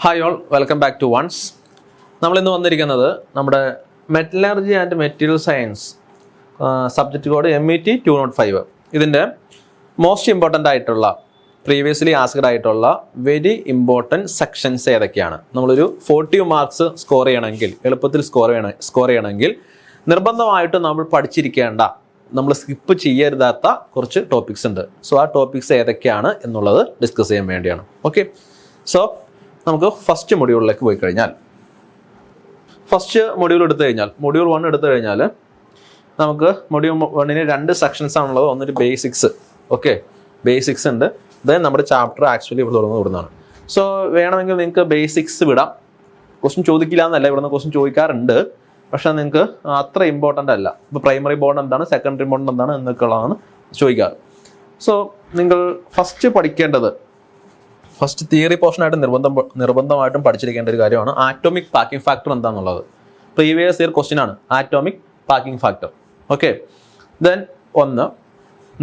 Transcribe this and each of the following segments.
Hi all, welcome back to ones. നമ്മളിന്ന് വന്നിരിക്കുന്നത് നമ്മുടെ metallurgy and material science subject code MET 205. ഇതിൻ്റെ most important ആയിട്ടുള്ള പ്രീവിയസ്ലി ആസ്ക്ഡ് ആയിട്ടുള്ള വെരി ഇമ്പോർട്ടൻറ്റ് സെക്ഷൻസ് ഏതൊക്കെയാണ്. നമ്മളൊരു 40 മാർക്സ് സ്കോർ ചെയ്യണമെങ്കിൽ, എളുപ്പത്തിൽ സ്കോർ ചെയ്യണമെങ്കിൽ നിർബന്ധമായിട്ട് നമ്മൾ പഠിച്ചിരിക്കേണ്ട, നമ്മൾ സ്കിപ്പ് ചെയ്യരുതാത്ത കുറച്ച് ടോപ്പിക്സ് ഉണ്ട്. സോ ആ ടോപ്പിക്സ് ഏതൊക്കെയാണ് എന്നുള്ളത് ഡിസ്കസ് ചെയ്യാൻ വേണ്ടിയാണ്. ഓക്കെ, സോ നമുക്ക് ഫസ്റ്റ് മൊഡ്യൂളിലേക്ക് പോയി കഴിഞ്ഞാൽ, ഫസ്റ്റ് മൊഡ്യൂൾ എടുത്തു കഴിഞ്ഞാൽ, മൊഡ്യൂൾ 1 എടുത്തു കഴിഞ്ഞാൽ നമുക്ക് മൊഡ്യൂൾ 1 2 സെക്ഷൻസ് ആണുള്ളത്. ഒന്നൊരു ബേസിക്സ്, ഓക്കെ, ബേസിക്സ് ഉണ്ട്. ദെൻ നമ്മുടെ ചാപ്റ്റർ ആക്ച്വലി ഇവിടെ തുടങ്ങുന്നതാണ്. സോ വേണമെങ്കിൽ നിങ്ങൾക്ക് ബേസിക്സ് വിടാം, ക്വസ്റ്റ്യൻ ചോദിക്കില്ല എന്നല്ല, ഇവിടുന്ന് ക്വസ്റ്റ്യൻ ചോദിക്കാറുണ്ട്, പക്ഷെ നിങ്ങൾക്ക് അത്ര ഇമ്പോർട്ടൻ്റ് അല്ല. ഇപ്പോൾ പ്രൈമറി ബോണ്ട് എന്താണ്, സെക്കൻഡറി ബോണ്ട് എന്താണ് എന്നൊക്കെയുള്ളതാണ് ചോദിക്കാറ്. സോ നിങ്ങൾ ഫസ്റ്റ് പഠിക്കേണ്ടത്, ഫസ്റ്റ് തിയറി പോർഷനായിട്ട് നിർബന്ധമായിട്ടും പഠിച്ചിരിക്കേണ്ട ഒരു കാര്യമാണ് ആറ്റോമിക് പാക്കിംഗ് ഫാക്ടർ എന്താണെന്നുള്ളത്. പ്രീവിയസ് ഇയർ ക്വസ്റ്റ്യൻ ആണ് atomic packing factor. Okay, then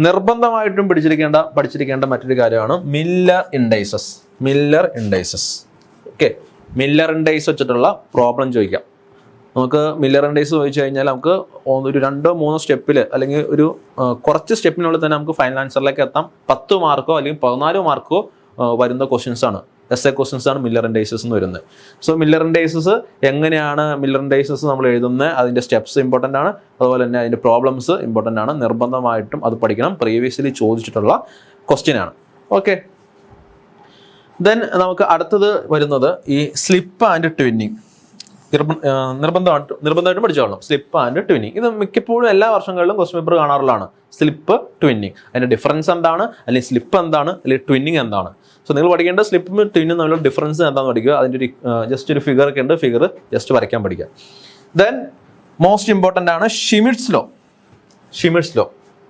നിർബന്ധമായിട്ടും പഠിച്ചിരിക്കേണ്ട മറ്റൊരു കാര്യമാണ് മില്ലർ ഇൻഡൈസസ്. ഓക്കെ, മില്ലർ ഇൻഡൈസ് വെച്ചിട്ടുള്ള പ്രോബ്ലം ചോദിക്കാം. നമുക്ക് മില്ലർ ഇൻഡൈസ് ചോദിച്ചു കഴിഞ്ഞാൽ നമുക്ക് ഒരു 2-3 സ്റ്റെപ്പിൽ, അല്ലെങ്കിൽ ഒരു കുറച്ച് സ്റ്റെപ്പിനുള്ളിൽ തന്നെ നമുക്ക് ഫൈനൽ ആൻസറിലേക്ക് എത്താം. 10 മാർക്കോ അല്ലെങ്കിൽ 14 മാർക്കോ വരുന്ന ക്വസ്റ്റ്യൻസ് ആണ്, എസ്എ ക്വസ്റ്റ്യൻസ് ആണ് മില്ലർ ഇൻഡൈസസ് എന്ന് വരുന്നത്. സോ മില്ലർ ഇൻഡൈസസ് എങ്ങനെയാണ് മില്ലർ ഇൻഡൈസസ് നമ്മൾ എഴുതുന്നത്, അതിൻ്റെ സ്റ്റെപ്സ് ഇമ്പോർട്ടൻ്റ് ആണ്, അതുപോലെ തന്നെ അതിൻ്റെ പ്രോബ്ലംസ് ഇമ്പോർട്ടൻ്റ് ആണ്. നിർബന്ധമായിട്ടും അത് പഠിക്കണം, പ്രീവിയസ്ലി ചോദിച്ചിട്ടുള്ള ക്വസ്റ്റ്യൻ ആണ്. ഓക്കെ, ദെൻ നമുക്ക് അടുത്തത് വരുന്നത് ഈ സ്ലിപ്പ് ആൻഡ് ട്വിന്നിങ്. നിർബന്ധമായിട്ടും പഠിച്ചോളണം സ്ലിപ്പ് ആൻഡ് ട്വിന്നിങ്. ഇത് മിക്കപ്പോഴും എല്ലാ വർഷങ്ങളിലും ക്വസ്റ്റ്യൻ പേപ്പർ കാണാറുള്ളതാണ്. സ്ലിപ്പ്, ട്വിന്നിങ്, അതിൻ്റെ ഡിഫറൻസ് എന്താണ്, അല്ലെങ്കിൽ സ്ലിപ്പ് എന്താണ്, അല്ലെങ്കിൽ ട്വിന്നിങ് എന്താണ്. സോ നിങ്ങൾ പഠിക്കേണ്ട സ്ലിപ്പും ട്വിന്നും തമ്മിലുള്ള ഡിഫറൻസ് എന്താണെന്ന് പഠിക്കുക. അതിൻ്റെ ഒരു ജസ്റ്റ് ഒരു ഫിഗർ ഒക്കെ ഉണ്ട്, ഫിഗർ ജസ്റ്റ് വരയ്ക്കാൻ പഠിക്കുക. ദെൻ മോസ്റ്റ് ഇമ്പോർട്ടൻ്റ് ആണ് ഷ്മിഡ്സ് ലോ.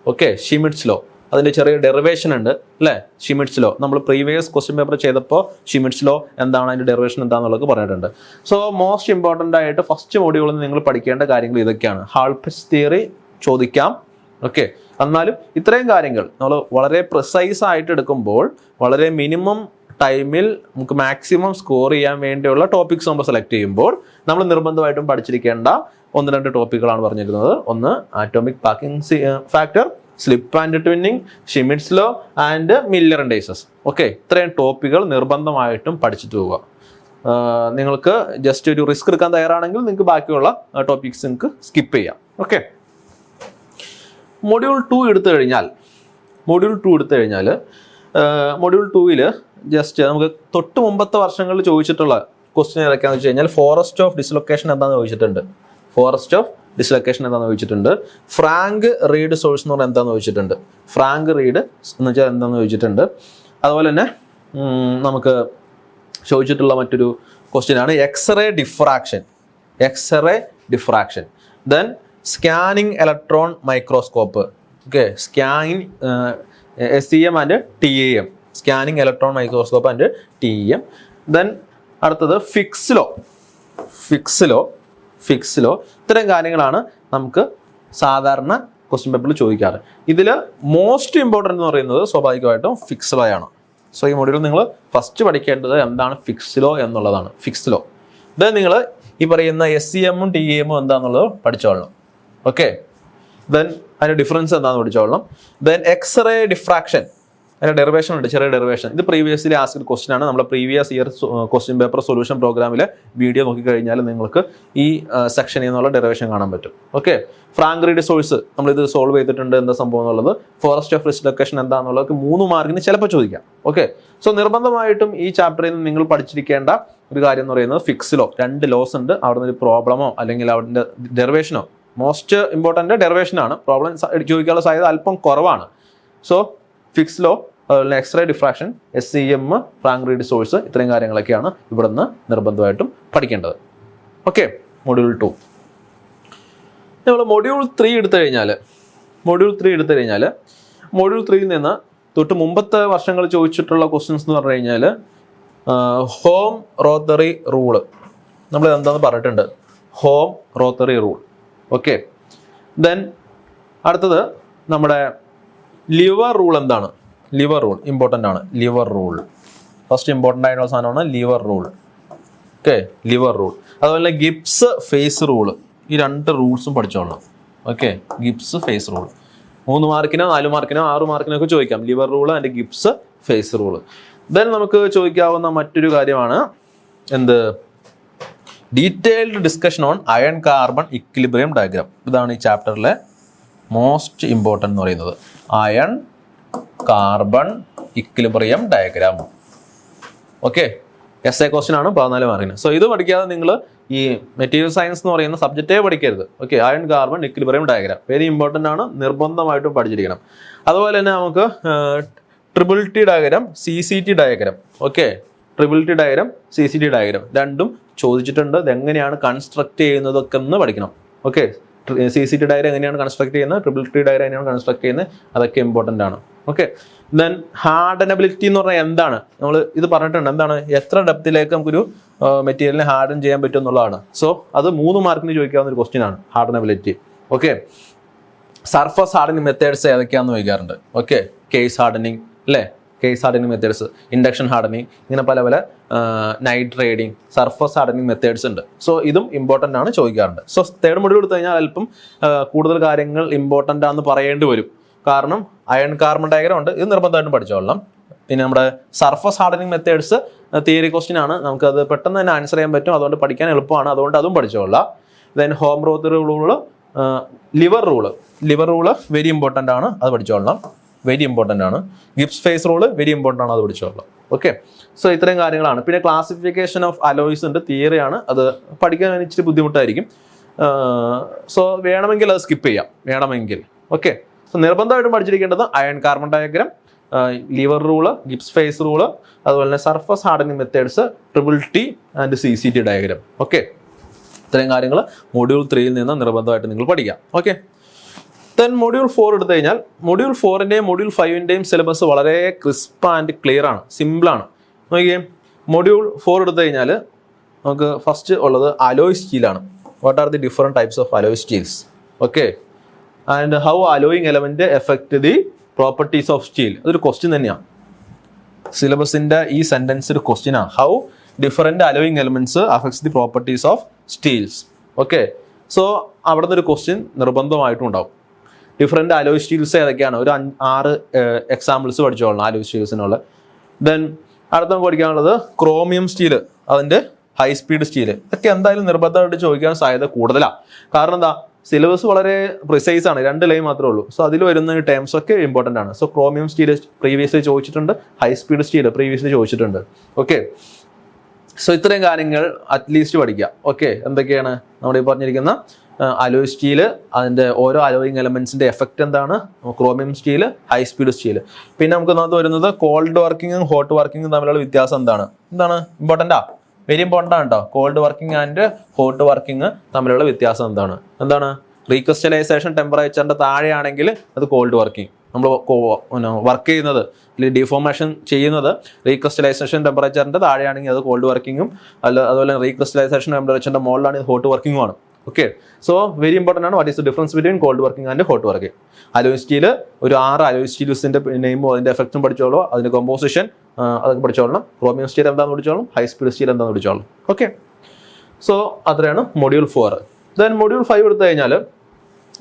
ഓക്കെ, ഷ്മിഡ്സ് ലോ, അതിൻ്റെ ചെറിയ ഡെറിവേഷൻ ഉണ്ട് അല്ലേ. ഷ്മിഡ്സ് ലോ നമ്മൾ പ്രീവിയസ് ക്വസ്റ്റ്യൻ പേപ്പർ ചെയ്തപ്പോൾ ഷ്മിഡ്സ് ലോ എന്താണ്, അതിൻ്റെ ഡെറിവേഷൻ എന്താണെന്നുള്ളത് പറഞ്ഞിട്ടുണ്ട്. സോ മോസ്റ്റ് ഇമ്പോർട്ടൻ്റ് ആയിട്ട് ഫസ്റ്റ് മൊഡ്യൂളിൽ നിങ്ങൾ പഠിക്കേണ്ട കാര്യങ്ങൾ ഇതൊക്കെയാണ്. ഹാൾപ്പിറ്റ്സ് തിയറി ചോദിക്കാം. ഓക്കെ, എന്നാലും ഇത്രയും കാര്യങ്ങൾ നമ്മൾ വളരെ പ്രിസൈസ് ആയിട്ട് എടുക്കുമ്പോൾ വളരെ മിനിമം ടൈമിൽ നമുക്ക് മാക്സിമം സ്കോർ ചെയ്യാൻ വേണ്ടിയുള്ള ടോപ്പിക്സ് നമ്മൾ സെലക്ട് ചെയ്യുമ്പോൾ നമ്മൾ നിർബന്ധമായിട്ടും പഠിച്ചിരിക്കേണ്ട 1-2 ടോപ്പിക്കുകളാണ് പറഞ്ഞിരുന്നത്. ഒന്ന് atomic packing factor, slip and twinning, Schmid's law and Miller indices. Okay, ഇത്രയും ടോപ്പിക്കുകൾ നിർബന്ധമായിട്ടും പഠിച്ചിട്ട് പോവുക. നിങ്ങൾക്ക് ജസ്റ്റ് ഒരു റിസ്ക് എടുക്കാൻ തയ്യാറാണെങ്കിൽ നിങ്ങൾക്ക് ബാക്കിയുള്ള ടോപ്പിക്സ് നിങ്ങൾക്ക് സ്കിപ്പ് ചെയ്യാം. ഓക്കെ, മൊഡ്യൂൾ 2 എടുത്തു കഴിഞ്ഞാൽ മൊഡ്യൂൾ 2ൽ ജസ്റ്റ് നമുക്ക് തൊട്ട് മുമ്പത്തെ വർഷങ്ങളിൽ ചോദിച്ചിട്ടുള്ള ക്വസ്റ്റ്യൻ ഏതൊക്കെയാണെന്ന് വെച്ച് കഴിഞ്ഞാൽ ഫോറസ്റ്റ് ഓഫ് ഡിസ്ലൊക്കേഷൻ എന്താണെന്ന് ചോദിച്ചിട്ടുണ്ട്. ഫ്രാങ്ക് റീഡ് സോഴ്സ് എന്ന് പറഞ്ഞാൽ എന്താണെന്ന് ചോദിച്ചിട്ടുണ്ട്. ഫ്രാങ്ക് റീഡ് എന്ന് വെച്ചാൽ എന്താണെന്ന് ചോദിച്ചിട്ടുണ്ട്. അതുപോലെ തന്നെ നമുക്ക് ചോദിച്ചിട്ടുള്ള മറ്റൊരു ക്വസ്റ്റ്യൻ ആണ് X-ray diffraction. Then scanning electron microscope. Okay, scanning SEM and TEM, scanning electron microscope and TEM. Then അടുത്തത് ഫിക്സ് ലോ. ഇത്തരം കാര്യങ്ങളാണ് നമുക്ക് സാധാരണ ക്വസ്റ്റ്യൻ പേപ്പറിൽ ചോദിക്കാറ്. ഇതിൽ മോസ്റ്റ് ഇമ്പോർട്ടൻ്റ് എന്ന് പറയുന്നത് സ്വാഭാവികമായിട്ടും ഫിക്സ് ലോ ആണ്. സോ ഈ മൊഡ്യൂളിൽ നിങ്ങൾ ഫസ്റ്റ് പഠിക്കേണ്ടത് എന്താണ് ഫിക്സ് ലോ എന്നുള്ളതാണ്. ഫിക്സ് ലോ ഇത് നിങ്ങൾ ഈ പറയുന്ന SEM ഉം TEM ഉം എന്താണെന്നുള്ളത് പഠിച്ചോളണം. ഓക്കെ, ദെൻ അതിൻ്റെ ഡിഫറൻസ് എന്താണെന്ന് പഠിച്ചോളണം. ദെൻ എക്സ്റേ ഡിഫ്രാക്ഷൻ, അതിൻ്റെ ഡെറിവേഷൻ ഉണ്ട്, ചെറിയ ഡെറിവേഷൻ. ഇത് പ്രീവിയസ്ലി ആസ്ക്ഡ് ക്വസ്റ്റ്യൻ ആണ്. നമ്മുടെ previous year question paper solution പ്രോഗ്രാമിലെ വീഡിയോ നോക്കിക്കഴിഞ്ഞാൽ നിങ്ങൾക്ക് ഈ സെക്ഷനിൽ നിന്നുള്ള ഡെറിവേഷൻ കാണാൻ പറ്റും. ഓക്കെ, ഫ്രാങ്ക് റീഡ് സോഴ്സ് നമ്മളിത് സോൾവ് ചെയ്തിട്ടുണ്ട്, എന്താ സംഭവം എന്നുള്ളത്. ഫോറസ്റ്റ് ഓഫ് ഡിസ്ലൊക്കേഷൻ എന്താണെന്നുള്ളത് 3 മാർക്കിന് ചിലപ്പോൾ ചോദിക്കാം. ഓക്കെ, സോ നിർബന്ധമായിട്ടും ഈ ചാപ്റ്ററിൽ നിന്ന് നിങ്ങൾ പഠിച്ചിരിക്കേണ്ട ഒരു കാര്യം എന്ന് പറയുന്നത് ഫിക്സ് ലോ. 2 ലോസ് ഉണ്ട്, അവിടെ നിന്ന് ഒരു പ്രോബ്ലമോ അല്ലെങ്കിൽ അവിടെ ഡെറിവേഷനോ. മോസ്റ്റ് ഇമ്പോർട്ടൻ്റ് ഡെറിവേഷൻ ആണ്, പ്രോബ്ലം ചോദിക്കാനുള്ള സാധ്യത അല്പം കുറവാണ്. സോ ഫിക്സ് ലോ, അതുപോലെ X-ray diffraction, SEM, Frank Read source, ഇത്രയും കാര്യങ്ങളൊക്കെയാണ് ഇവിടെ നിന്ന് നിർബന്ധമായിട്ടും പഠിക്കേണ്ടത്. Okay, module 2. നമ്മൾ മൊഡ്യൂൾ 3 എടുത്തു കഴിഞ്ഞാൽ മൊഡ്യൂൾ 3യിൽ നിന്ന് തൊട്ട് മുമ്പത്തെ വർഷങ്ങൾ ചോദിച്ചിട്ടുള്ള ക്വസ്റ്റ്യൻസ് എന്ന് പറഞ്ഞു കഴിഞ്ഞാൽ ഹോം റോത്തറി റൂള് നമ്മൾ എന്താണെന്ന് പറഞ്ഞിട്ടുണ്ട്. Hume Rothery rule. Okay, then അടുത്തത് നമ്മുടെ ലിവർ റൂൾ എന്താണ്. ലിവർ റൂൾ ഇമ്പോർട്ടൻ്റ് ആണ്. ലിവർ റൂൾ ഫസ്റ്റ് ഇമ്പോർട്ടൻ്റ് ആയിട്ടുള്ള സാധനമാണ് lever rule. Okay, lever rule. അതുപോലെ ഗിബ്സ് ഫേസ് റൂള്, ഈ 2 റൂൾസും പഠിച്ചോളണം. ഓക്കെ, ഗിബ്സ് ഫേസ് റൂൾ 3 മാർക്കിനോ 4 മാർക്കിനോ 6 മാർക്കിനോ ഒക്കെ ചോദിക്കാം. Lever rule and Gibbs phase rule. Then നമുക്ക് ചോദിക്കാവുന്ന മറ്റൊരു കാര്യമാണ് എന്ത്, detailed discussion on iron carbon equilibrium diagram. ഇതാണ് ഈ ചാപ്റ്ററിലെ മോസ്റ്റ് ഇമ്പോർട്ടൻ്റ് എന്ന് പറയുന്നത്, iron carbon equilibrium diagram. Okay, SA question ആണ് 14 മാർക്കിന്. സോ ഇത് പഠിക്കാതെ നിങ്ങൾ ഈ മെറ്റീരിയൽ സയൻസ് എന്ന് പറയുന്ന സബ്ജക്റ്റേ പഠിക്കരുത്. Okay, iron carbon equilibrium diagram very important ആണ്, നിർബന്ധമായിട്ടും പഠിച്ചിരിക്കണം. അതുപോലെ തന്നെ നമുക്ക് triple T diagram, CCT diagram. Okay, triple T diagram, CCT diagram രണ്ടും ചോദിച്ചിട്ടുണ്ട്. ഇതെങ്ങനെയാണ് കൺസ്ട്രക്ട് ചെയ്യുന്നതൊക്കെ എന്ന് പഠിക്കണം. ഓക്കെ, CCT ഡയഗ്രാം എങ്ങനെയാണ് കൺസ്ട്രക്ട് ചെയ്യുന്നത്, ട്രിപ്പിൾ ടി ഡയഗ്രാം എങ്ങനെയാണ് കൺസ്ട്രക്ട് ചെയ്യുന്നത്, അതൊക്കെ ഇമ്പോർട്ടൻ്റ് ആണ്. ഓക്കെ, ദെൻ ഹാർഡനബിലിറ്റി എന്ന് പറഞ്ഞാൽ എന്താണ്, നമ്മൾ ഇത് പറഞ്ഞിട്ടുണ്ട്. എന്താണ്, എത്ര ഡെപ്തിലേക്ക് നമുക്കൊരു മെറ്റീരിയലിനെ ഹാർഡൻ ചെയ്യാൻ പറ്റും എന്നുള്ളതാണ്. സോ അത് 3 മാർക്കിന് ചോദിക്കാവുന്ന ഒരു ക്വസ്റ്റ്യൻ ആണ് ഹാർഡനബിലിറ്റി. ഓക്കെ, സർഫസ് ഹാർഡനിങ് മെത്തേഡ്സ് ഏതൊക്കെയാണെന്ന് ചോദിക്കാറുണ്ട്. ഓക്കെ, കേസ് ഹാർഡനിങ് അല്ലേ, case hardening methods, induction hardening, ഇങ്ങനെ പല പല night riding, surface hardening methods ഉണ്ട്. സോ ഇതും ഇമ്പോർട്ടൻ്റ് ആണ്, ചോദിക്കാറുണ്ട്. സോ തേർഡ് മൊഡ്യൂൾ എടുത്തു കഴിഞ്ഞാൽ അല്പം കൂടുതൽ കാര്യങ്ങൾ ഇമ്പോർട്ടൻ്റ് ആണെന്ന് പറയേണ്ടി വരും. കാരണം അയൺ കാർബൺ ഡയഗ്രാം ഉണ്ട്, ഇത് നിർബന്ധമായിട്ടും പഠിച്ചോളണം. പിന്നെ നമ്മുടെ surface hardening methods theory question ആണ്, നമുക്കത് പെട്ടെന്ന് തന്നെ ആൻസർ ചെയ്യാൻ പറ്റും, അതുകൊണ്ട് പഠിക്കാൻ എളുപ്പമാണ്, അതുകൊണ്ട് അതും പഠിച്ചോളാം. Then Hume Roth rule, lever rule very important ആണ്, അത് പഠിച്ചോളണം, വെരി ഇമ്പോർട്ടൻ്റ് ആണ്. Gibbs phase rule very important ആണ്, അത് പഠിച്ചോളാം. ഓക്കെ, സോ ഇത്രയും കാര്യങ്ങളാണ്. പിന്നെ ക്ലാസിഫിക്കേഷൻ ഓഫ് അലോയ്സ് ഉണ്ട്, തിയറിയാണ്, അത് പഠിക്കാൻ ഇച്ചിരി ബുദ്ധിമുട്ടായിരിക്കും. സോ വേണമെങ്കിൽ അത് സ്കിപ്പ് ചെയ്യാം, വേണമെങ്കിൽ. ഓക്കെ, സോ നിർബന്ധമായിട്ടും പഠിച്ചിരിക്കേണ്ടത് iron carbon diagram, lever rule, Gibbs phase rule, അതുപോലെ തന്നെ surface hardening methods, triple T and CCT diagram. Okay, ഇത്രയും കാര്യങ്ങൾ മൊഡ്യൂൾ 3 നിന്ന് നിർബന്ധമായിട്ട് നിങ്ങൾ പഠിക്കാം. ഓക്കെ, ദെൻ മൊഡ്യൂൾ 4 എടുത്തു കഴിഞ്ഞാൽ മൊഡ്യൂൾ 4-ൻ്റെയും മൊഡ്യൂൾ 5-ൻ്റെയും സിലബസ് വളരെ ക്രിസ്പ് ആൻഡ് ക്ലിയർ ആണ്, സിമ്പിളാണ്. നോക്കിയേ, മൊഡ്യൂൾ 4 എടുത്തു കഴിഞ്ഞാൽ നമുക്ക് ഫസ്റ്റ് ഉള്ളത് അലോയ് സ്റ്റീലാണ്. What are the different types of alloy steels? Okay, and how alloying element effect the properties of steel. അതൊരു ക്വസ്റ്റ്യൻ തന്നെയാണ്, സിലബസിന്റെ ഈ സെന്റൻസ് ഒരു ക്വസ്റ്റ്യൻ ആണ്. How different alloying elements affects the properties of steels. Okay, so അവിടെ നിന്ന് ഒരു question നിർബന്ധമായിട്ടും ഉണ്ടാവും. ഡിഫറെന്റ് അലോയ് സ്റ്റീൽസ് ഏതൊക്കെയാണ്, ഒരു 6 എക്സാമ്പിൾസ് പഠിച്ചോളണം അലോയ് സ്റ്റീൽസിനുള്ള. ദെൻ അടുത്ത നമുക്ക് പഠിക്കാനുള്ളത് ക്രോമിയം സ്റ്റീല്, അതിന്റെ ഹൈ സ്പീഡ് സ്റ്റീല്. ഇതൊക്കെ എന്തായാലും നിർബന്ധമായിട്ട് ചോദിക്കാൻ സാധ്യത കൂടുതലാണ്. കാരണം എന്താ, സിലബസ് വളരെ പ്രിസൈസ് ആണ്, 2 ലൈൻ മാത്രമേ ഉള്ളൂ. സോ അതിൽ വരുന്ന ടേംസ് ഒക്കെ ഇമ്പോർട്ടൻ്റ് ആണ്. സോ ക്രോമിയം സ്റ്റീൽ പ്രീവിയസ്ലി ചോദിച്ചിട്ടുണ്ട്, ഹൈ സ്പീഡ് സ്റ്റീൽ പ്രീവിയസ്ലി ചോദിച്ചിട്ടുണ്ട്. ഓക്കെ, സോ ഇത്രയും കാര്യങ്ങൾ അറ്റ്ലീസ്റ്റ് പഠിക്കുക. ഓക്കെ, എന്തൊക്കെയാണ് നമ്മുടെ ഈ പറഞ്ഞിരിക്കുന്ന അലോയ് സ്റ്റീല്, അതിൻ്റെ ഓരോ അലോയിങ് എലമെന്റ്സിന്റെ എഫക്റ്റ് എന്താണ്, chromium steel, high speed steel. പിന്നെ നമുക്ക് ഒന്നാമത് വരുന്നത് കോൾഡ് വർക്കിങ്ങും ഹോട്ട് വർക്കിങ്ങും തമ്മിലുള്ള വ്യത്യാസം എന്താണ് ഇമ്പോർട്ടൻ്റാ, വെരി ഇമ്പോർട്ടൻ്റ് ആണ് കേട്ടോ. Cold working and hot working തമ്മിലുള്ള വ്യത്യാസം എന്താണ്? റീക്രിസ്റ്റലൈസേഷൻ ടെമ്പറേച്ചറിന്റെ താഴെയാണെങ്കിൽ അത് കോൾഡ് വർക്കിംഗ്, നമ്മൾ വർക്ക് ചെയ്യുന്നത് അല്ലെങ്കിൽ ഡിഫോർമേഷൻ ചെയ്യുന്നത് റീക്രിസ്റ്റലൈസേഷൻ ടെമ്പറേച്ചറിന്റെ താഴെയാണെങ്കിൽ അത് കോൾഡ് വർക്കിങ്ങും, അതുപോലെ റീക്രിസ്റ്റലൈസേഷൻ ടെമ്പറേച്ചറിന്റെ മുകളിലാണെങ്കിൽ ഹോട്ട് വർക്കിംഗും ആണ്. ഓക്കെ, സോ വെരി ഇമ്പോർട്ടൻ്റ് ആണ്. What is the difference between cold working and hot working? Alloy steel ഒരു 6 അലോയ് സ്റ്റീൽസിന്റെ നെയിമും അതിന്റെ എഫക്റ്റും പഠിച്ചോളൂ, അതിന്റെ കോമ്പോസിഷൻ അതൊക്കെ പഠിച്ചോളണം. ക്രോമിയം സ്റ്റീൽ എന്താണെന്ന് പഠിച്ചോളണം, ഹൈ സ്പീഡ് സ്റ്റീൽ എന്താണെന്ന് പഠിച്ചോളണം. ഓക്കെ, സോ അത്രയാണ് മൊഡ്യൂൾ 4. ദെൻ മൊഡ്യൂൾ 5 എടുത്തു കഴിഞ്ഞാൽ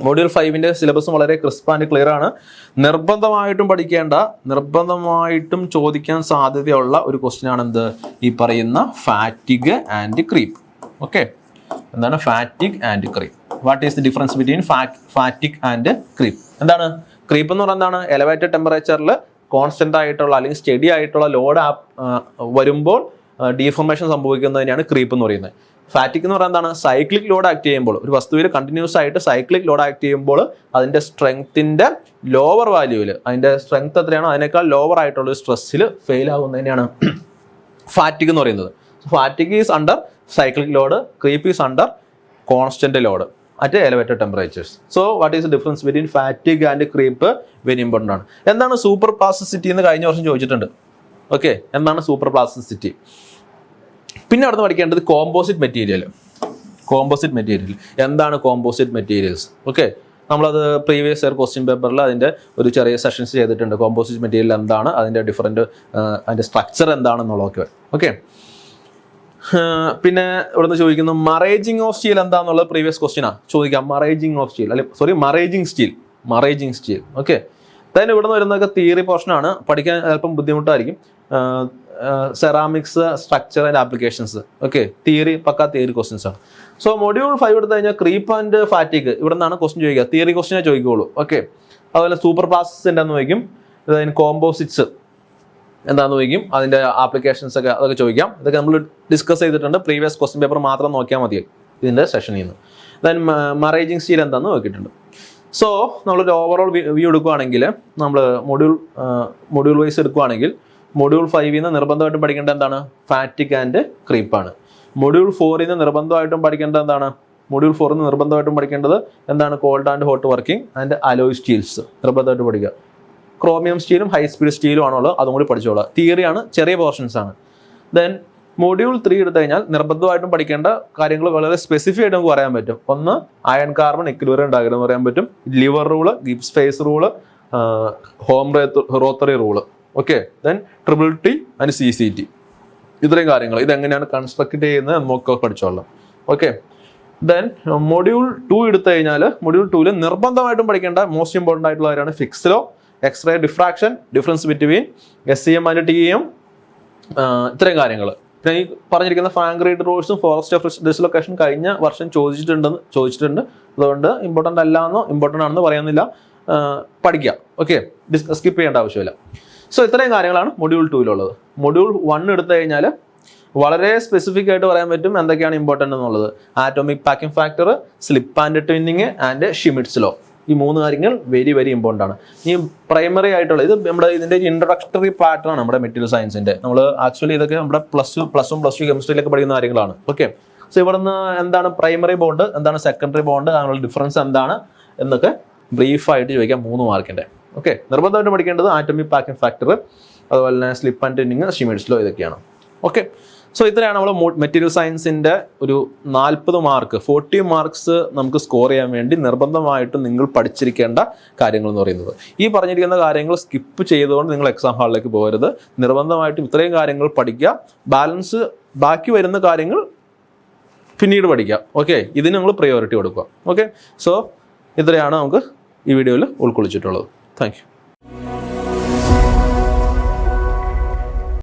മൊഡ്യൂൾ 5-ന്റെ സിലബസും വളരെ ക്രിസ്പ് ആൻഡ് ക്ലിയർ ആണ്. നിർബന്ധമായിട്ടും പഠിക്കേണ്ട, നിർബന്ധമായിട്ടും ചോദിക്കാൻ സാധ്യതയുള്ള ഒരു ക്വസ്റ്റ്യൻ ആണ് എന്ത്, ഈ പറയുന്ന ഫാറ്റിഗ് ആൻഡ് ക്രീപ്പ്. ഓക്കെ, എന്താണ് fatigue and creep? What is the difference between fatigue and creep? എന്താണ് ക്രീപ്പ് എന്ന് പറഞ്ഞാൽ? എന്താണ്, എലവേറ്റഡ് ടെമ്പറേച്ചറിൽ കോൺസ്റ്റന്റ് ആയിട്ടുള്ള അല്ലെങ്കിൽ സ്റ്റഡി ആയിട്ടുള്ള ലോഡ് വരുമ്പോൾ ഡീഫോർമേഷൻ സംഭവിക്കുന്നതിനാണ് ക്രീപ്പ് എന്ന് പറയുന്നത്. ഫാറ്റിക് എന്ന് പറയുന്നത് എന്താണ്, സൈക്ലിക് ലോഡ് ആക്ട് ചെയ്യുമ്പോൾ, ഒരു വസ്തുവിൽ കണ്ടിന്യൂസ് ആയിട്ട് സൈക്ലിക് ലോഡ് ആക്ട് ചെയ്യുമ്പോൾ അതിന്റെ സ്ട്രെങ്ത്തിന്റെ ലോവർ വാല്യൂവിൽ, അതിന്റെ സ്ട്രെങ്ത് എത്രയാണോ അതിനേക്കാൾ ലോവർ ആയിട്ടുള്ള ഒരു സ്ട്രെസ്സിൽ ഫെയിൽ ആകുന്നതിനാണ് ഫാറ്റിക് എന്ന് പറയുന്നത്. ഫാറ്റിക് is under cyclic load, creep is under constant load at elevated temperatures. So what is the difference between ഫാറ്റിക് and creep? Very important ആണ്. എന്താണ് സൂപ്പർ പ്ലാസ്റ്റിസിറ്റി എന്ന് കഴിഞ്ഞ വർഷം ചോദിച്ചിട്ടുണ്ട്. ഓക്കെ, എന്താണ് സൂപ്പർ പ്ലാസ്റ്റിസിറ്റി? പിന്നെ അവിടെ നിന്ന് പഠിക്കേണ്ടത് കോമ്പോസിറ്റ് മെറ്റീരിയൽ. എന്താണ് കോമ്പോസിറ്റ് മെറ്റീരിയൽസ്? ഓക്കെ, നമ്മളത് പ്രീവിയസ് ഇയർ ക്വസ്റ്റ്യൻ പേപ്പറിൽ അതിൻ്റെ ഒരു ചെറിയ സെഷൻസ് ചെയ്തിട്ടുണ്ട്. കോമ്പോസിറ്റ് മെറ്റീരിയൽ എന്താണ്, അതിൻ്റെ ഡിഫറൻറ്റ് അതിൻ്റെ സ്ട്രക്ചർ എന്താണെന്നുള്ളതൊക്കെ. ഓക്കെ, പിന്നെ ഇവിടുന്ന് ചോദിക്കുന്നു മറേജിങ് ഓഫ് സ്റ്റീൽ എന്താണെന്നുള്ളത് പ്രീവിയസ് ക്വസ്റ്റ്യനാണ് ചോദിക്കാം. Maraging of steel maraging steel. Okay, then ഇവിടുന്ന് വരുന്നതൊക്കെ തിയറി പോർഷനാണ്, പഠിക്കാൻ അല്പം ബുദ്ധിമുട്ടായിരിക്കും. Ceramics structure and applications. Okay, പക്കാ തിയറി ക്വസ്റ്റ്യൻസ് ആണ്. സോ മൊഡ്യൂൾ 5 എടുത്തു കഴിഞ്ഞാൽ ക്രീപ്പ് ആൻഡ് ഫാറ്റിക് ഇവിടെ നിന്നാണ് ക്വസ്റ്റ്യൻ ചോദിക്കുക, തിയറി ക്വസ്റ്റ്യനെ ചോദിക്കുകയുള്ളൂ. ഓക്കെ, അതുപോലെ സൂപ്പർ പ്ലാസ്റ്റിക്സ് എന്താണെന്ന് ചോദിക്കും, കോമ്പോസിറ്റ്സ് എന്താണെന്ന് ചോദിക്കും, അതിൻ്റെ ആപ്ലിക്കേഷൻസ് ഒക്കെ അതൊക്കെ ചോദിക്കാം. ഇതൊക്കെ നമ്മൾ ഡിസ്കസ് ചെയ്തിട്ടുണ്ട്, പ്രീവിയസ് ക്വസ്റ്റ്യൻ പേപ്പർ മാത്രം നോക്കിയാൽ മതി ഇതിൻ്റെ സെഷനിൽ നിന്ന്. ദെൻ മറേജിങ് സ്റ്റീൽ എന്താണെന്ന് നോക്കിയിട്ടുണ്ട്. സോ നമ്മളൊരു ഓവറോൾ വ്യൂ എടുക്കുകയാണെങ്കിൽ, നമ്മൾ മൊഡ്യൂൾ വൈസ് എടുക്കുകയാണെങ്കിൽ മൊഡ്യൂൾ 5 നിന്ന് നിർബന്ധമായിട്ടും പഠിക്കേണ്ടത് എന്താണ്? ഫാറ്റിക് ആൻഡ് ക്രീപ്പാണ്. മൊഡ്യൂൾ 4 നിന്ന് നിർബന്ധമായിട്ടും പഠിക്കേണ്ടത് എന്താണ്? നിർബന്ധമായിട്ടും പഠിക്കേണ്ടത് എന്താണ്? Cold and hot working and alloy steels നിർബന്ധമായിട്ട് പഠിക്കുക. ക്രോമിയം സ്റ്റീലും ഹൈ സ്പീഡ് സ്റ്റീലും ആണുള്ളത്, അതും കൂടി പഠിച്ചോളാം. തിയറിയാണ്, ചെറിയ പോർഷൻസ് ആണ്. ദെൻ മൊഡ്യൂൾ 3 എടുത്തു കഴിഞ്ഞാൽ നിർബന്ധമായിട്ടും പഠിക്കേണ്ട കാര്യങ്ങൾ വളരെ സ്പെസിഫിക് ആയിട്ട് നമുക്ക് പറയാൻ പറ്റും. ഒന്ന് അയൺ കാർബൺ ഇക്വിലിബ്രിയം ഡയഗ്രം എന്ന് പറയാൻ പറ്റും, lever rule, Gibbs phase rule, Hume Rothery rule. Okay, then TTT and CCT. ഇത്രയും കാര്യങ്ങൾ ഇതെങ്ങനെയാണ് കൺസ്ട്രക്ട് ചെയ്യുന്നത് നമുക്ക് പഠിച്ചോളാം. ഓക്കെ, ദെൻ മൊഡ്യൂൾ 2 എടുത്തു കഴിഞ്ഞാൽ മൊഡ്യൂൾ 2 നിർബന്ധമായിട്ടും പഠിക്കേണ്ട മോസ്റ്റ് ഇമ്പോർട്ടൻ്റ് ആയിട്ടുള്ള കാര്യമാണ് Fick's law, X-ray diffraction, difference between SEM and TEM, ഇത്രയും കാര്യങ്ങൾ. പിന്നെ ഈ പറഞ്ഞിരിക്കുന്ന ഫ്രാങ്ക് റീഡ് റൂൾസും ഫോറസ്റ്റ് ഓഫ് ഡിസ്ലൊക്കേഷൻ കഴിഞ്ഞ വർഷം ചോദിച്ചിട്ടുണ്ട്. അതുകൊണ്ട് ഇമ്പോർട്ടൻ്റ് ആണെന്ന് പറയുന്നില്ല, പഠിക്കാം. ഓക്കെ, സ്കിപ്പ് ചെയ്യേണ്ട ആവശ്യമില്ല. സോ ഇത്രയും കാര്യങ്ങളാണ് മൊഡ്യൂൾ 2 മൊഡ്യൂൾ 1 എടുത്തു കഴിഞ്ഞാൽ വളരെ സ്പെസിഫിക് ആയിട്ട് പറയാൻ പറ്റും എന്തൊക്കെയാണ് ഇമ്പോർട്ടൻ്റ് എന്നുള്ളത്. Atomic packing factor, slip and twinning and Schmid's law. ഈ 3 കാര്യങ്ങൾ വെരി വെരി ഇമ്പോർട്ടൻ്റ് ആണ്. ഈ പ്രൈമറി ആയിട്ടുള്ള ഇത് നമ്മുടെ ഇതിൻ്റെ ഇൻട്രൊഡക്ടറി പാർട്ട് ആണ് നമ്മുടെ മെറ്റീരിയൽ സയൻസിൻ്റെ. നമ്മൾ ആക്ച്വലി ഇതൊക്കെ നമ്മുടെ +1 കെമിസ്ട്രിയിലൊക്കെ പഠിക്കുന്ന കാര്യങ്ങളാണ്. ഓക്കെ, സോ ഇവിടുന്ന് എന്താണ് പ്രൈമറി ബോണ്ട്, എന്താണ് സെക്കൻഡറി ബോണ്ട്, അതിനുള്ള ഡിഫറൻസ് എന്താണ് എന്നൊക്കെ ബ്രീഫായിട്ട് ചോദിക്കാം 3 മാർക്കിൻ്റെ. ഓക്കെ, നിർബന്ധമായിട്ട് പഠിക്കേണ്ടത് ആറ്റോമിക് പാക്കിംഗ് ഫാക്ടർ, അതുപോലെ തന്നെ slip and twinning, Schmid's law, ഇതൊക്കെയാണ്. ഓക്കെ, സോ ഇത്രയാണ് നമ്മൾ മെറ്റീരിയൽ സയൻസിൻ്റെ ഒരു 40 മാർക്ക് 40 മാർക്സ് നമുക്ക് സ്കോർ ചെയ്യാൻ വേണ്ടി നിർബന്ധമായിട്ടും നിങ്ങൾ പഠിച്ചിരിക്കേണ്ട കാര്യങ്ങൾ എന്ന് പറയുന്നത്. ഈ പറഞ്ഞിരിക്കുന്ന കാര്യങ്ങൾ സ്കിപ്പ് ചെയ്തുകൊണ്ട് നിങ്ങൾ എക്സാം ഹാളിലേക്ക് പോകരുത്. നിർബന്ധമായിട്ടും ഇത്രയും കാര്യങ്ങൾ പഠിക്കുക, ബാക്കി വരുന്ന കാര്യങ്ങൾ പിന്നീട് പഠിക്കുക. ഓക്കെ, ഇതിന് നിങ്ങൾ പ്രയോറിറ്റി കൊടുക്കുക. ഓക്കെ, സോ ഇത്രയാണ് നമുക്ക് ഈ വീഡിയോയിൽ ഉൾക്കൊള്ളിച്ചിട്ടുള്ളത്. Thank you.